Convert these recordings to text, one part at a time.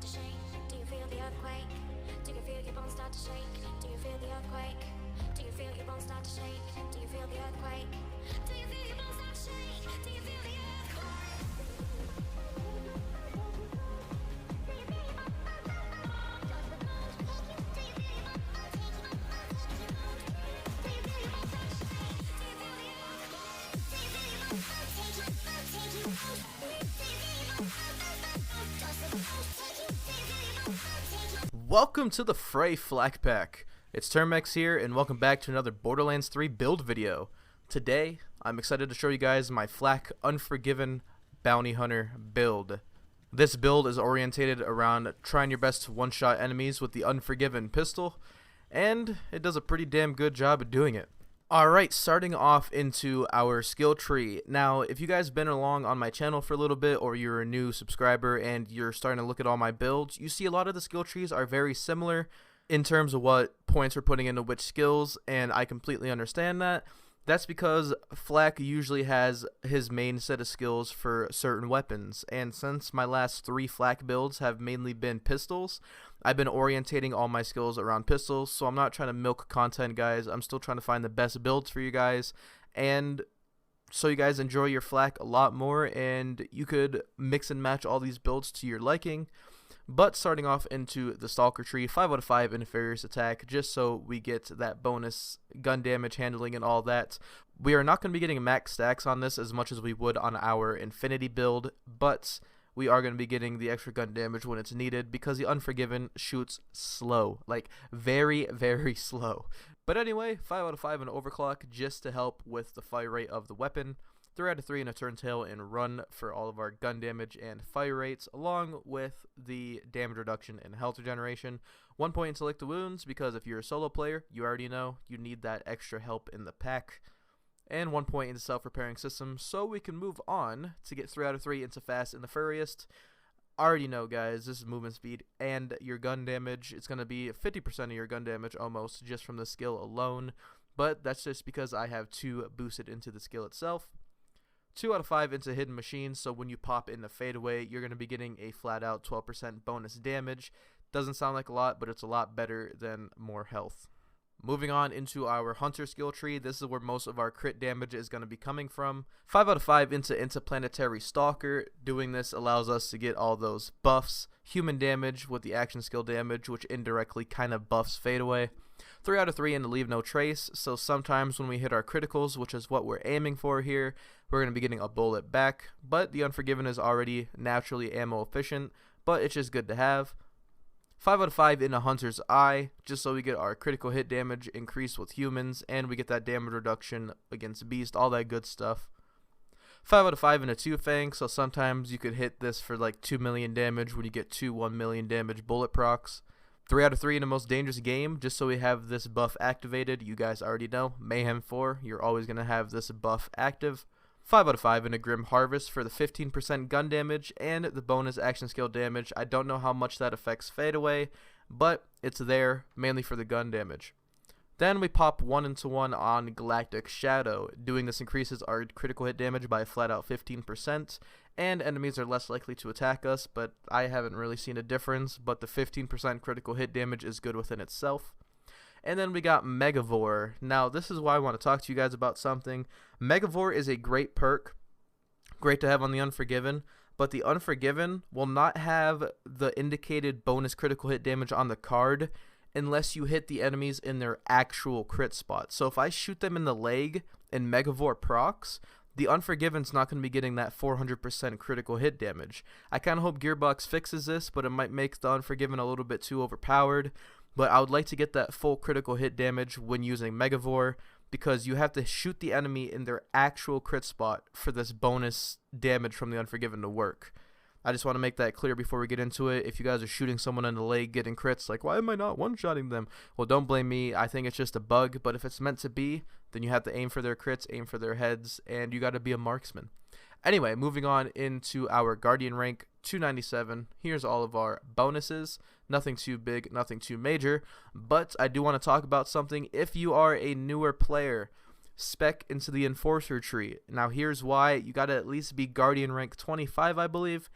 start to shake? Do you feel the earthquake? Do you feel your bones start to shake? Do you feel the earthquake? Do you feel your bones start to shake? Do you feel the earthquake? Do you feel your bones start to shake? Do you feel the Welcome to the Fray Flak Pack. It's Termex here, and welcome back to another Borderlands 3 build video. Today, I'm excited to show you guys my Flak Unforgiven Bounty Hunter build. This build is orientated around trying your best to one-shot enemies with the Unforgiven pistol, and it does a pretty damn good job at doing it. Alright, starting off into our skill tree. Now, if you guys been along on my channel for a little bit, or you're a new subscriber and you're starting to look at all my builds, you see a lot of the skill trees are very similar in terms of what points we're putting into which skills, and I completely understand that. That's because Flak usually has his main set of skills for certain weapons, and since my last 3 Flak builds have mainly been pistols, I've been orientating all my skills around pistols, so I'm not trying to milk content, guys. I'm still trying to find the best builds for you guys, and so you guys enjoy your Flak a lot more, and you could mix and match all these builds to your liking. But starting off into the Stalker tree, 5 out of 5 Nefarious Attack, just so we get that bonus gun damage handling and all that. We are not going to be getting max stacks on this as much as we would on our Infinity build, but we are going to be getting the extra gun damage when it's needed because the Unforgiven shoots slow, like very, very slow. But anyway, 5 out of 5 in Overclock just to help with the fire rate of the weapon. 3 out of 3 in a turn tail and run for all of our gun damage and fire rates, along with the damage reduction and health regeneration. 1 point in select the wounds, because if you're a solo player, you already know you need that extra help in the pack. And 1 point in the self-repairing system, so we can move on to get 3 out of 3 into Fast and the Furriest. Already know, guys, this is movement speed and your gun damage. It's going to be 50% of your gun damage almost just from the skill alone, but that's just because I have 2 boosted into the skill itself. 2 out of 5 into Hidden Machines, so when you pop in the fadeaway, you're going to be getting a flat out 12% bonus damage. Doesn't sound like a lot, but it's a lot better than more health. Moving on into our Hunter skill tree, this is where most of our crit damage is going to be coming from. 5 out of 5 into Interplanetary Stalker. Doing this allows us to get all those buffs. Human damage with the action skill damage, which indirectly kind of buffs fadeaway. 3 out of 3 into Leave No Trace, so sometimes when we hit our criticals, which is what we're aiming for here, we're going to be getting a bullet back, but the Unforgiven is already naturally ammo efficient, but it's just good to have. 5 out of 5 into Hunter's Eye, just so we get our critical hit damage increased with humans, and we get that damage reduction against Beast, all that good stuff. 5 out of 5 into Two Fang, so sometimes you could hit this for like 2 million damage when you get 2 1 million damage bullet procs. 3 out of 3 in the Most Dangerous Game, just so we have this buff activated. You guys already know, Mayhem 4, you're always going to have this buff active. 5 out of 5 in a Grim Harvest for the 15% gun damage and the bonus action skill damage. I don't know how much that affects fadeaway, but it's there, mainly for the gun damage. Then we pop 1 into 1 on Galactic Shadow. Doing this increases our critical hit damage by a flat out 15%, and enemies are less likely to attack us, but I haven't really seen a difference, but the 15% critical hit damage is good within itself. And then we got Megavore. Now, this is why I want to talk to you guys about something. Megavore is a great perk, great to have on the Unforgiven, but the Unforgiven will not have the indicated bonus critical hit damage on the card unless you hit the enemies in their actual crit spot. So if I shoot them in the leg and Megavore procs, the Unforgiven's not going to be getting that 400% critical hit damage. I kind of hope Gearbox fixes this, but it might make the Unforgiven a little bit too overpowered. But I would like to get that full critical hit damage when using Megavore, because you have to shoot the enemy in their actual crit spot for this bonus damage from the Unforgiven to work. I just want to make that clear before we get into it. If you guys are shooting someone in the leg getting crits, like, why am I not one-shotting them? Well, don't blame me. I think it's just a bug, but if it's meant to be, then you have to aim for their crits, aim for their heads, and you got to be a marksman. Anyway, moving on into our Guardian rank, 297. Here's all of our bonuses. Nothing too big, nothing too major, but I do want to talk about something. If you are a newer player, spec into the Enforcer tree. Now here's why. You got to at least be Guardian rank 25, I believe.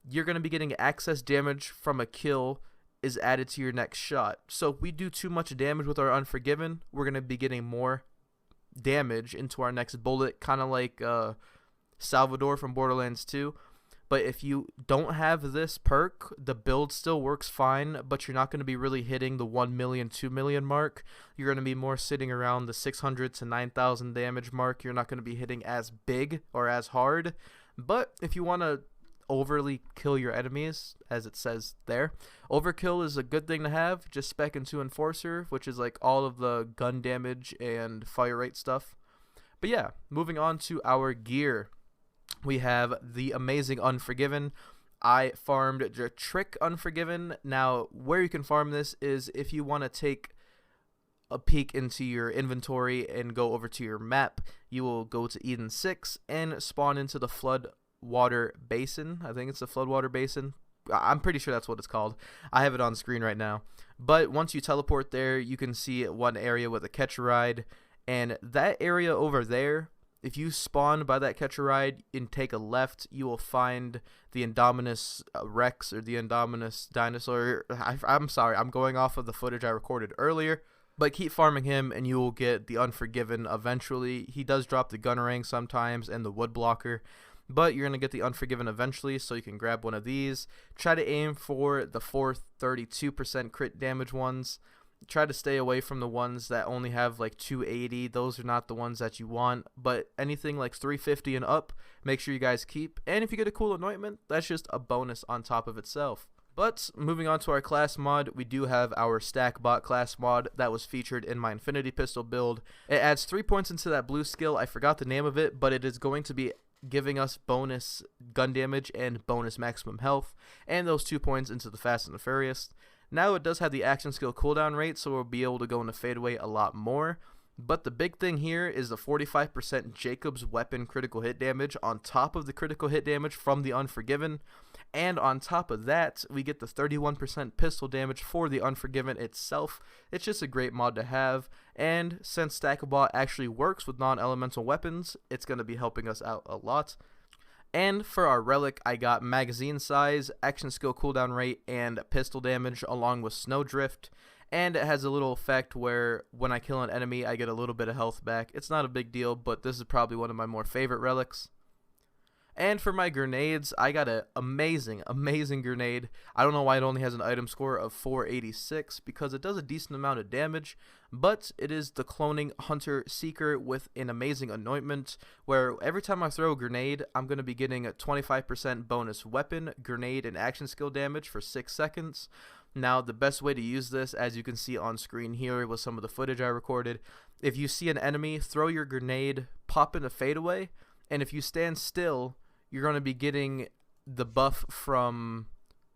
you're going to be getting access damage from a kill is added to your next shot. So if we do too much damage with our Unforgiven, we're going to be getting more damage into our next bullet, kind of like Salvador from Borderlands 2. But if you don't have this perk, the build still works fine, but you're not going to be really hitting the 1 million, 2 million mark. You're going to be more sitting around the 600 to 9,000 damage mark. You're not going to be hitting as big or as hard. But if you want to overly kill your enemies, as it says there, overkill is a good thing to have. Just spec into Enforcer, which is like all of the gun damage and fire rate stuff. But yeah, moving on to our gear. We have the amazing Unforgiven. I farmed the Trick Unforgiven. Now, where you can farm this is if you want to take a peek into your inventory and go over to your map, you will go to Eden 6 and spawn into the Floodwater Basin. I think it's the Floodwater Basin. I'm pretty sure that's what it's called. I have it on screen right now. But once you teleport there, you can see one area with a catch a ride. And that area over there, if you spawn by that catch a ride and take a left, you will find the Indominus Rex or the Indominus Dinosaur. I'm sorry, I'm going off of the footage I recorded earlier. But keep farming him and you will get the Unforgiven eventually. He does drop the Gunnerang sometimes and the Wood Blocker. But you're going to get the Unforgiven eventually, so you can grab one of these. Try to aim for the 432% crit damage ones. Try to stay away from the ones that only have like 280. Those are not the ones that you want. But anything like 350 and up, make sure you guys keep. And if you get a cool anointment, that's just a bonus on top of itself. But moving on to our class mod, we do have our Stackbot class mod that was featured in my Infinity Pistol build. It adds 3 points into that blue skill. I forgot the name of it, but it is going to be giving us bonus gun damage and bonus maximum health, and those 2 points into the Fast and the Furious. Now it does have the action skill cooldown rate, so we'll be able to go into fadeaway a lot more. But the big thing here is the 45% Jacob's weapon critical hit damage on top of the critical hit damage from the Unforgiven. And on top of that, we get the 31% pistol damage for the Unforgiven itself. It's just a great mod to have. And since Stackbot actually works with non-elemental weapons, it's going to be helping us out a lot. And for our relic, I got magazine size, action skill cooldown rate, and pistol damage along with snowdrift. And it has a little effect where when I kill an enemy, I get a little bit of health back. It's not a big deal, but this is probably one of my more favorite relics. And for my grenades, I got an amazing grenade. I don't know why it only has an item score of 486, because it does a decent amount of damage, but it is the Cloning Hunter Seeker with an amazing anointment, where every time I throw a grenade, I'm going to be getting a 25% bonus weapon, grenade, and action skill damage for 6 seconds. Now, the best way to use this, as you can see on screen here with some of the footage I recorded, if you see an enemy, throw your grenade, pop in a fadeaway, and if you stand still, you're going to be getting the buff from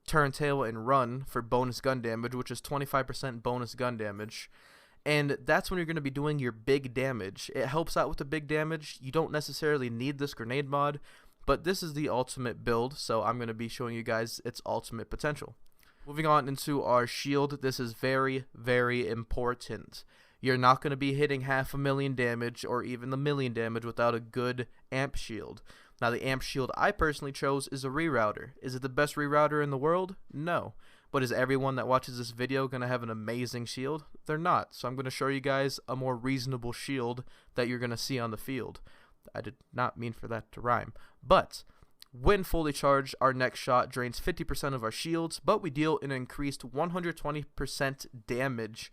Turn Tail and Run for bonus gun damage, which is 25% bonus gun damage. And that's when you're going to be doing your big damage. It helps out with the big damage. You don't necessarily need this grenade mod, but this is the ultimate build, so I'm going to be showing you guys its ultimate potential. Moving on into our shield, this is very, very important. You're not going to be hitting 500,000 damage or even the 1,000,000 damage without a good amp shield. Now, the amp shield I personally chose is a rerouter. Is it the best rerouter in the world? No. But is everyone that watches this video going to have an amazing shield? They're not. So I'm going to show you guys a more reasonable shield that you're going to see on the field. I did not mean for that to rhyme. But when fully charged, our next shot drains 50% of our shields, but we deal an increased 120% damage,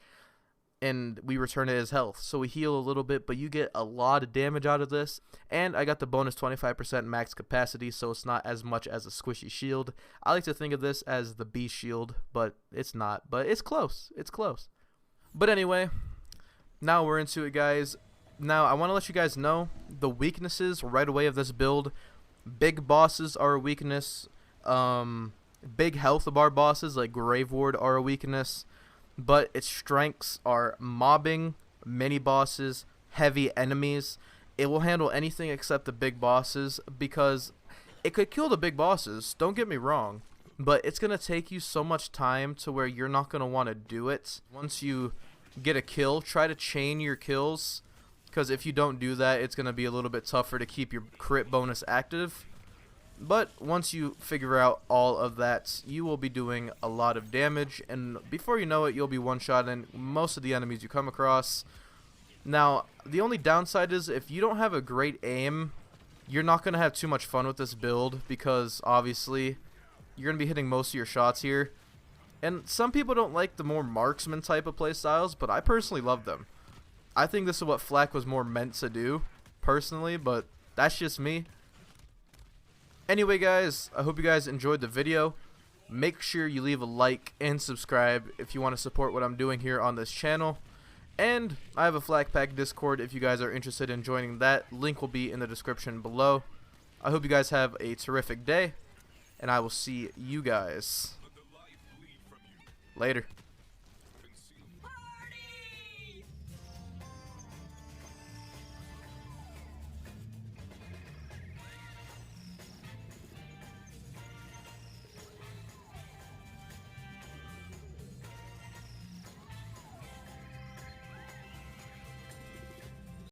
and we return it as health. So we heal a little bit, but you get a lot of damage out of this. And I got the bonus 25% max capacity, so it's not as much as a squishy shield. I like to think of this as the B shield, but it's not. But it's close. It's close. But anyway, now we're into it, guys. Now, I want to let you guys know the weaknesses right away of this build. Big bosses are a weakness. Big health bar bosses like Grave Ward are a weakness. But its strengths are mobbing, mini bosses, heavy enemies. It will handle anything except the big bosses, because it could kill the big bosses, don't get me wrong, but it's going to take you so much time to where you're not going to want to do it. Once you get a kill, try to chain your kills, because if you don't do that, it's going to be a little bit tougher to keep your crit bonus active. But once you figure out all of that, you will be doing a lot of damage, and before you know it, you'll be one-shotting most of the enemies you come across. Now, the only downside is if you don't have a great aim, you're not going to have too much fun with this build, because obviously you're going to be hitting most of your shots here. And some people don't like the more marksman type of playstyles, but I personally love them. I think this is what FL4K was more meant to do, personally, but that's just me. Anyway, guys, I hope you guys enjoyed the video. Make sure you leave a like and subscribe if you want to support what I'm doing here on this channel. And I have a FL4K Discord if you guys are interested in joining that. Link will be in the description below. I hope you guys have a terrific day, and I will see you guys later.